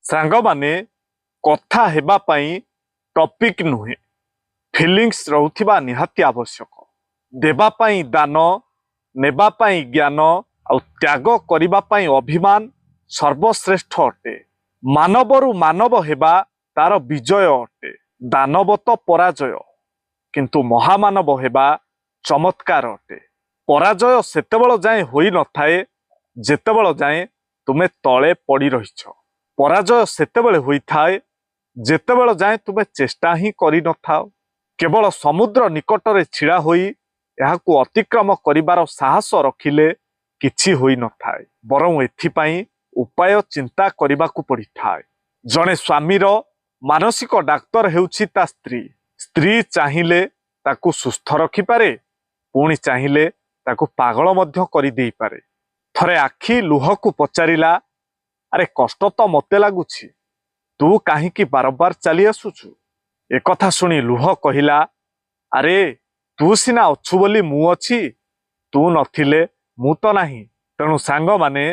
ସାଙ୍ଗମାନେ କଥା ହେବା ପାଇଁ ଟପିକ୍ ନୁହେଁ, ଫିଲିଂସ୍ ରହୁଥିବା ନିହାତି ଆବଶ୍ୟକ। ଦେବା ପାଇଁ ଦାନ, ନେବା ପାଇଁ ଜ୍ଞାନ ଆଉ ତ୍ୟାଗ କରିବା ପାଇଁ ଅଭିମାନ ସର୍ବଶ୍ରେଷ୍ଠ ଅଟେ। ମାନବରୁ ମାନବ ହେବା ତାର ବିଜୟ ଅଟେ। ଦାନବ ତ ପରାଜୟ, କିନ୍ତୁ ମହାମାନବ ହେବା ଚମତ୍କାର ଅଟେ। ପରାଜୟ ସେତେବେଳେ ଯାଏଁ ହୋଇନଥାଏ ଯେତେବେଳେ ଯାଏଁ ତୁମେ ତଳେ ପଡ଼ି ରହିଛ। ପରାଜୟ ସେତେବେଳେ ହୋଇଥାଏ ଯେତେବେଳେ ଯାଏଁ ତୁମେ ଚେଷ୍ଟା ହିଁ କରିନଥାଅ। କେବଳ ସମୁଦ୍ର ନିକଟରେ ଛିଡ଼ା ହୋଇ ଏହାକୁ ଅତିକ୍ରମ କରିବାର ସାହସ ରଖିଲେ କିଛି ହୋଇନଥାଏ, ବରଂ ଏଥିପାଇଁ ଉପାୟ ଚିନ୍ତା କରିବାକୁ ପଡ଼ିଥାଏ। ଜଣେ ସ୍ୱାମୀର ମାନସିକ ଡାକ୍ତର ହେଉଛି ତା ସ୍ତ୍ରୀ। ସ୍ତ୍ରୀ ଚାହିଁଲେ ତାକୁ ସୁସ୍ଥ ରଖିପାରେ, ପୁଣି ଚାହିଁଲେ ତାକୁ ପାଗଳ ମଧ୍ୟ କରିଦେଇପାରେ। ଥରେ ଆଖି ଲୁହକୁ ପଚାରିଲା, ଆରେ କଷ୍ଟ ତ ମୋତେ ଲାଗୁଛି, ତୁ କାହିଁକି ବାରମ୍ବାର ଚାଲି ଆସୁଛୁ? ଏକଥା ଶୁଣି ଲୁହ କହିଲା, ଆରେ ତୁ ସିନା ଅଛୁ ବୋଲି ମୁଁ ଅଛି, ତୁ ନଥିଲେ ମୁଁ ତ ନାହିଁ। ତେଣୁ ସାଙ୍ଗମାନେ,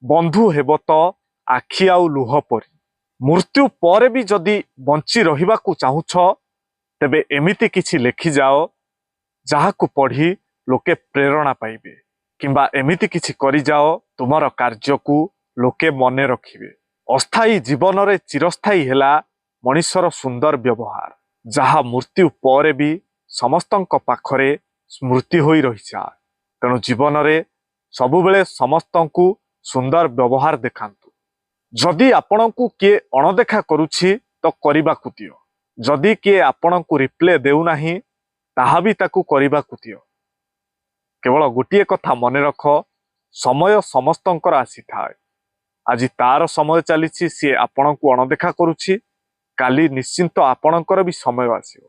ବନ୍ଧୁ ହେବ ତ ଆଖି ଆଉ ଲୁହ ପରି। ମୃତ୍ୟୁ ପରେ ବି ଯଦି ବଞ୍ଚି ରହିବାକୁ ଚାହୁଁଛ, ତେବେ ଏମିତି କିଛି ଲେଖିଯାଅ ଯାହାକୁ ପଢ଼ି ଲୋକେ ପ୍ରେରଣା ପାଇବେ, କିମ୍ବା ଏମିତି କିଛି କରିଯାଅ ତୁମର କାର୍ଯ୍ୟକୁ ଲୋକେ ମନେ ରଖିବେ। ଅସ୍ଥାୟୀ ଜୀବନରେ ଚିରସ୍ଥାୟୀ ହେଲା ମଣିଷର ସୁନ୍ଦର ବ୍ୟବହାର, ଯାହା ମୃତ୍ୟୁ ପରେ ବି ସମସ୍ତଙ୍କ ପାଖରେ ସ୍ମୃତି ହୋଇ ରହିଯାଏ। ତେଣୁ ଜୀବନରେ ସବୁବେଳେ ସମସ୍ତଙ୍କୁ ସୁନ୍ଦର ବ୍ୟବହାର ଦେଖାନ୍ତୁ। ଯଦି ଆପଣଙ୍କୁ କିଏ ଅଣଦେଖା କରୁଛି ତ କରିବାକୁ ଦିଅ। ଯଦି କିଏ ଆପଣଙ୍କୁ ରିପ୍ଲେ ଦେଉନାହିଁ, ତାହା ବି ତାକୁ କରିବାକୁ ଦିଅ। କେବଳ ଗୋଟିଏ କଥା ମନେ ରଖ, ସମୟ ସମସ୍ତଙ୍କର ଆସିଥାଏ। ଆଜି ତାର ସମୟ ଚାଲିଛି, ସିଏ ଆପଣଙ୍କୁ ଅଣଦେଖା କରୁଛି, କାଲି ନିଶ୍ଚିନ୍ତ ଆପଣଙ୍କର ବି ସମୟ ଆସିବ।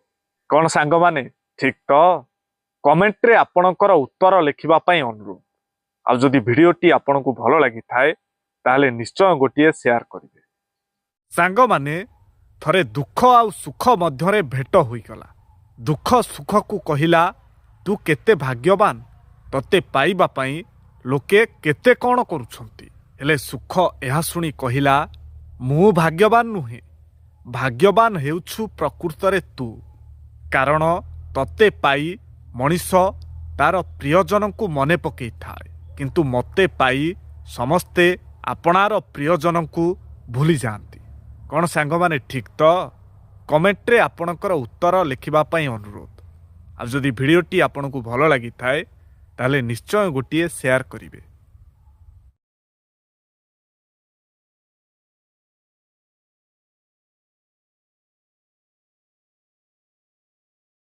କ'ଣ ସାଙ୍ଗମାନେ, ଠିକ ତ? କମେଣ୍ଟରେ ଆପଣଙ୍କର ଉତ୍ତର ଲେଖିବା ପାଇଁ ଅନୁରୋଧ। ଆଉ ଯଦି ଭିଡ଼ିଓଟି ଆପଣଙ୍କୁ ଭଲ ଲାଗିଥାଏ ତାହେଲେ ନିଶ୍ଚୟ ଗୋଟିଏ ସେୟାର କରିବେ। ସାଙ୍ଗମାନେ, ଥରେ ଦୁଃଖ ଆଉ ସୁଖ ମଧ୍ୟରେ ଭେଟ ହୋଇଗଲା। ଦୁଃଖ ସୁଖକୁ କହିଲା, ତୁ କେତେ ଭାଗ୍ୟବାନ, ତତେ ପାଇବା ପାଇଁ ଲୋକେ କେତେ କ'ଣ କରୁଛନ୍ତି। ହେଲେ ସୁଖ ଏହା ଶୁଣି କହିଲା, ମୁଁ ଭାଗ୍ୟବାନ ନୁହେଁ, ଭାଗ୍ୟବାନ ହେଉଛୁ ପ୍ରକୃତରେ ତୁ। କାରଣ ତତେ ପାଇ ମଣିଷ ତାର ପ୍ରିୟଜନଙ୍କୁ ମନେ ପକାଇଥାଏ, କିନ୍ତୁ ମୋତେ ପାଇ ସମସ୍ତେ ଆପଣାର ପ୍ରିୟଜନଙ୍କୁ ଭୁଲି ଯାଆନ୍ତି। କ'ଣ ସାଙ୍ଗମାନେ, ଠିକ ତ? କମେଣ୍ଟରେ ଆପଣଙ୍କର ଉତ୍ତର ଲେଖିବା ପାଇଁ ଅନୁରୋଧ। ଆଉ ଯଦି ଭିଡ଼ିଓଟି ଆପଣଙ୍କୁ ଭଲ ଲାଗିଥାଏ ତାହେଲେ ନିଶ୍ଚୟ ଗୋଟିଏ ସେୟାର କରିବେ।